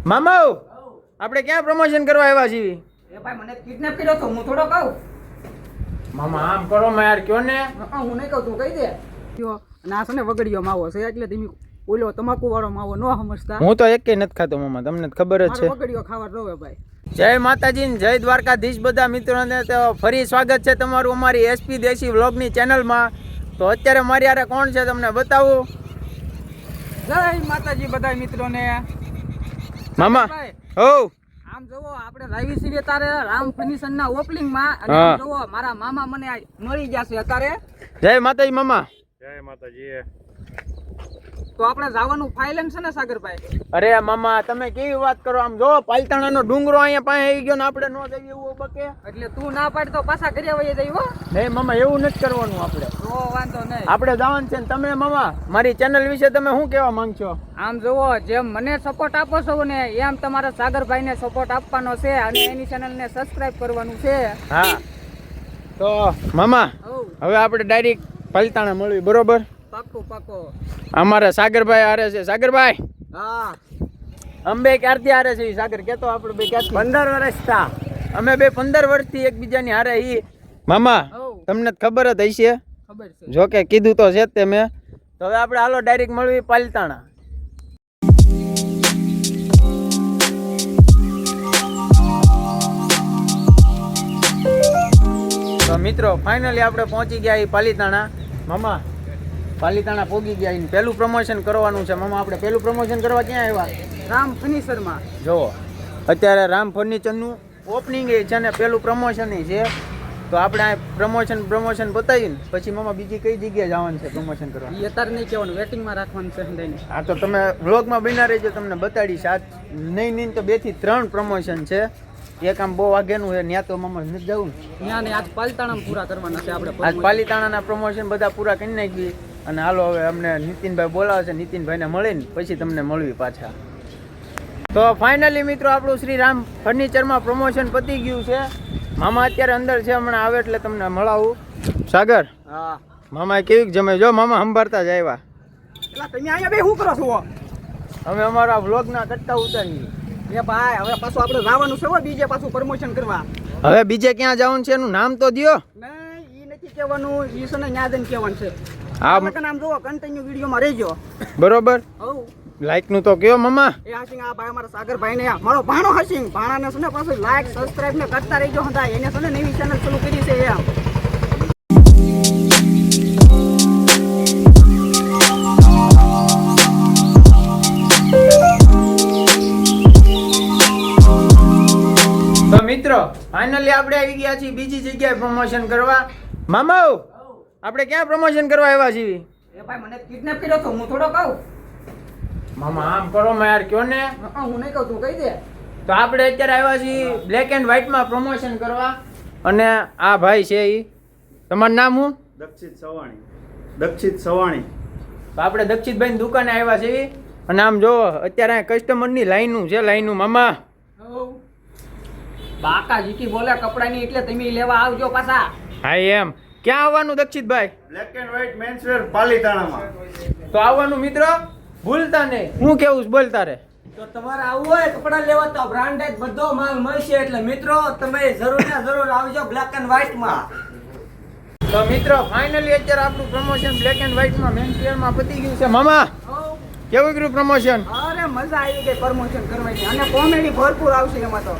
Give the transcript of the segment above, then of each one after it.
મામા આપણે ક્યાં પ્રમોશન કરવા આવ્યા છીએ? એ ભાઈ મને કિડનેપ કર્યો તો હું થોડો કહું. મામા આમ કરો માં યાર કયો ને. હું નહીં કહું, તું કહી દે. અને આ છે ને વગડીયો માવો છે એટલે તમે ઓલો તમાકુ વાળો માવો ન સમજતા. હું તો એકેય નથી ખાતો મામા, તમને ખબર જ છે. વગડીયો ખાવા રોવે ભાઈ. જય માતાજી ને જય દ્વારકાધીશ બધા મિત્રોને. તો ફરી સ્વાગત છે તમારું અમારી એસપી દેશી વ્લોગની ચેનલમાં. તો અત્યારે મારી યારે કોણ છે તમને બતાવું. જય માતાજી બધા મિત્રોને. મામા હો આમ જોવો આપણે લાવી છીએ તારે રામ ફર્નિચર ના ઓપનિંગ માં અને આમ જોવો મારા મામા મને મળી જશે અત્યારે. જય માતાજી મામા. જય માતાજી. તો આપણે જવાનું ફાઇલન છે ને સાગરભાઈ? અરે મામા તમે કેવી વાત કરો, આમ જો પાલતાણાનો ડુંગરો અહીંયા પાસે આવી ગયો ને આપણે નો જઈએ એવું બકે. એટલે તું ના પાડ તો પાછા કર્યા વયે જઈ હો. નહીં મામા એવું નથી કરવાનું આપણે. તો વાંધો નહીં, આપણે જવાનું છે ને તમે મામા મારી ચેનલ વિશે તમે શું કહેવા માંગશો? આમ જોવો જેમ મને સપોર્ટ આપો છો ને એમ તમારા સાગરભાઈને સપોર્ટ આપવાનો છે અને એની ચેનલને સબસ્ક્રાઇબ કરવાનું છે. હા તો મામા હવે આપણે ડાયરેક્ટ પાલતાણા મળવી, બરોબર? પાક્કો પાક્કો. અમારા સાગરભાઈ હારે છે. સાગરભાઈ હા અમે ક્યારથી હારે છે? સાગર કેતો આપણે બે ક્યારથી? 15 વર્ષથી. અમે બે 15 વર્ષથી એકબીજાની હારે ઈ. મામા તમને ખબર જ હશે. ખબર છે. જો કે કીધું તો છે તે મેં. તો હવે આપણે હાલો ડાયરેક્ટ મળવી પાલતાણા. તો મિત્રો ફાઇનલી આપણે પહોંચી ગયા એ પાલીતાણા. મામા પાલીતાણા પહોંચી ગયા. એને પહેલું પ્રમોશન કરવાનું છે. મામા આપણે પહેલું પ્રમોશન કરવા ક્યાં આવ્યા? રામ ફર્નિચર માં. જુઓ અત્યારે રામ ફર્નિચરનું ઓપનિંગ છે ને પહેલું પ્રમોશન છે. તો આપણે આ પ્રમોશન બતાવીને પછી મામા બીજી કઈ જગ્યાએ જવાનું છે પ્રમોશન કરવા? એ અત્યારે નહીં કહેવાનું, વેટિંગમાં રાખવાનું છે હંધાઈને. હા તો તમે વ્લોગમાં બના રહેજો, તમને બતાડીશ. આજ નહીં તો 2 થી 3 પ્રમોશન છે. એક આમ બહુ આગેનું છે ત્યાં તો મામા નથી જવું ને. ત્યાં ને આજ પાલતાણા પૂરા કરવાના છે આપણે. આજ પાલીતાણાના પ્રમોશન બધા પૂરા કરી નાખી. અને હાલો હવે અમને નીતિનભાઈ બોલાવે છે, નીતિનભાઈને મળીને પછી તમને મળવી પાછા. તો ફાઇનલી મિત્રો આપણું શ્રી રામ ફર્નિચરમાં પ્રમોશન પતી ગયું છે. મામા અત્યારે અંદર છે, હમણાં આવે એટલે તમને મળાવું. સાગર હા મામા કેવી જમે? જો મામા સંભાળતા જ આવ્યા. એટલે તમે અહીંયા બે શું કરો છો? અમે અમારા વ્લોગના કટ્ટા ઉતારીએ. એ ભાઈ હવે પાછું આપણે જવાનું છે હો બીજે પાછું પ્રમોશન કરવા. હવે બીજે ક્યાં જવાનું છે એનું નામ તો દ્યો. નહીં ઈ નથી કહેવાનું, ઈ છે ને ન્યા જઈને કહેવાનું છે. હા નામ જોવો, કન્ટિન્યુ વિડીયોમાં રહેજો. બરોબર. હવ લાઈક નું તો કયો મામા. એ હાસિંગ આ ભાઈ અમારા સાગરભાઈ ને મારો ભાણો હાસિંગ ભાણાને છે ને પાછું લાઈક સબસ્ક્રાઇબ ને કરતા રહેજો. હતા એને છે ને નવી ચેનલ ચાલુ કરી છે એમ. તો મિત્રો ફાઇનલી આપણે આવી ગયા છીએ બીજી જગ્યાએ પ્રમોશન કરવા. મામા આપણે ક્યાં પ્રમોશન કરવા આવ્યા છીએ? એ ભાઈ મને કિડનેપ કર્યો તો હું થોડો કહું. મામા આમ કરો માં યાર કયો ને. હું નહીં કહું, તું કહી દે. તો આપણે અત્યારે આવ્યા છીએ બ્લેક એન્ડ વ્હાઈટમાં પ્રમોશન કરવા. અને આ ભાઈ છે ઈ, તમારું નામ શું? દક્ષિત સવાણી. દક્ષિત સવાણી. તો આપણે દક્ષિતભાઈની દુકાને આવ્યા છીએ. અને આમ જો અત્યારે કસ્ટમરની લાઈનું છે, લાઈનું. મામા બાકા જીકી બોલે કપડાની એટલે તમે લેવા આવજો પાછા. હા એમ. ક્યાં આવવાનું દક્ષિતભાઈ? બ્લેક એન્ડ વ્હાઈટ મેન્સવેર પાલીતાણામાં. તો આવવાનું મિત્ર ભૂલતા નહીં. હું કેવું છું બોલ તારે? તો તમારે આવવું હોય કપડા લેવા તો બ્રાન્ડેડ બધો માલ મળશે. એટલે મિત્રો તમે જરૂર ને જરૂર આવજો બ્લેક એન્ડ વ્હાઈટ માં. તો મિત્રો ફાઇનલી અત્યારે આપણું પ્રમોશન બ્લેક એન્ડ વ્હાઈટ માં મેન્સ વેરમાં પતી ગયું છે. મામા કેવું કર્યું પ્રમોશન? અરે મજા આવી ગઈ પ્રમોશન કરવાની અને કોમેડી ભરપૂર આવશે એમાં. તો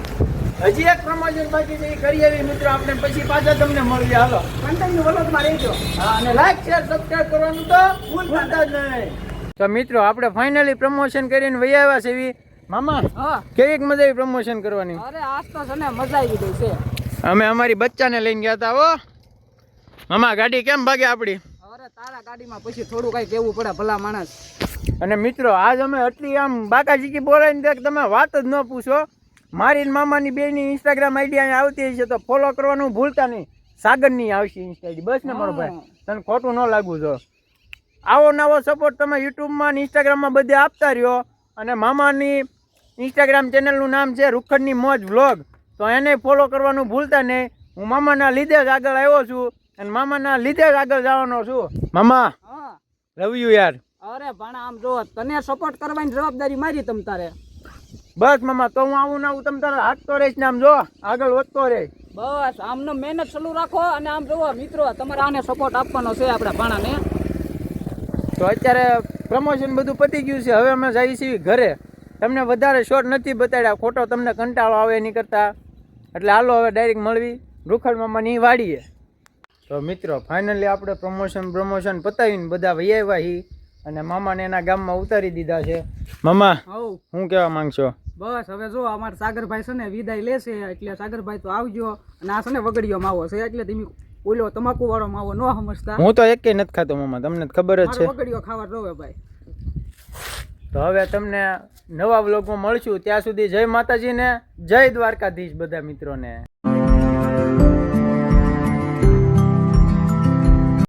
હજી એક પ્રમોશન બાકી છે, એ કરી આવી મિત્રો આપણે પછી પાછા તમને મળીએ. હાલો કન્ટિન્યુ વ્લોગમાં રહેજો. હા અને લાઈક શેર સબસ્ક્રાઇબ કરવાનું તો ભૂલતા જ નહીં. તો મિત્રો આપણે ફાઇનલી પ્રમોશન કરીને વહી આવ્યા છે. એવી મામા હા કેવીક મજા આવી પ્રમોશન કરવાની? અરે આજ તો છે ને મજા આવી ગઈ છે. અમે અમારી બચ્ચાને લઈને ગયા હતા. હો મામા ગાડી કેમ ભાગે આપણી? અરે તારા ગાડીમાં પછી થોડું કઈ કેવું પડે ભલા માણસ. અને મિત્રો આજ અમે એટલી આમ બાકાજીકી બોલાવીને તમે વાત જ ન પૂછો. મારી મામાની બેની ઇન્સ્ટાગ્રામ આઈડી અહીંયા આવતી હશે તો ફોલો કરવાનું ભૂલતા નહીં. સાગરની આવશે ઇન્સ્ટા આઈડી. બસ ને મારો ભાઈ, તને ખોટું ન લાગવું જો. આવો નવો સપોર્ટ તમે યુટ્યુબમાં ને ઇન્સ્ટાગ્રામમાં બધે આપતા રહ્યો. અને મામાની ઇન્સ્ટાગ્રામ ચેનલનું નામ છે રૂખડની મોજ વ્લોગ. તો એને ફોલો કરવાનું ભૂલતા નહીં. હું મામાના લીધે જ આગળ આવ્યો છું અને મામાના લીધે જ આગળ જવાનો છું. મામા લવ યુ યાર. અરે પણ આમ જો તને સપોર્ટ કરવાની જવાબદારી મારી તમ તારે. બસ મામા તો હું આવું ને આવું તમે તારે હાંકતો રહીશ ને આમ જો આગળ વધતો રહે. બસ આમને મહેનત ચાલુ રાખો અને આમ જોવો મિત્રો તમારે આને સપોર્ટ આપવાનો છે આપણા ભાણાને. તો અત્યારે પ્રમોશન બધું પતી ગયું છે, હવે અમે જઈએ છીએ ઘરે. તમને વધારે શોર્ટ નથી બતાડ્યા, ખોટો તમને કંટાળો આવે નહીં કરતા, એટલે હાલો હવે ડાયરેક્ટ મળવી રૂખડ મામાની વાડીએ. તો મિત્રો ફાઇનલી આપણે પ્રમોશન પતાવીને બધા વહી આવ્યા છીએ અને મામાને એના ગામમાં ઉતારી દીધા છે. મામા હવ શું કહેવા માંગશો? બસ હવે જો અમારા સાગરભાઈ છે ને વિદાય લેશે એટલે સાગરભાઈ તો આવજો. અને આ છે ને વગડીયો માવો છે એટલે તમે ઓલો તમાકુ વાળો માવો ન સમજતા. હું તો એકેય નથી ખાતો મામા, તમને તો ખબર જ છે. મારો વગડીયો ખાવા જોવે ભાઈ. તો હવે તમને નવા વ્લોગમાં મળશું, ત્યાં સુધી જય માતાજી ને જય દ્વારકાધીશ બધા મિત્રોને.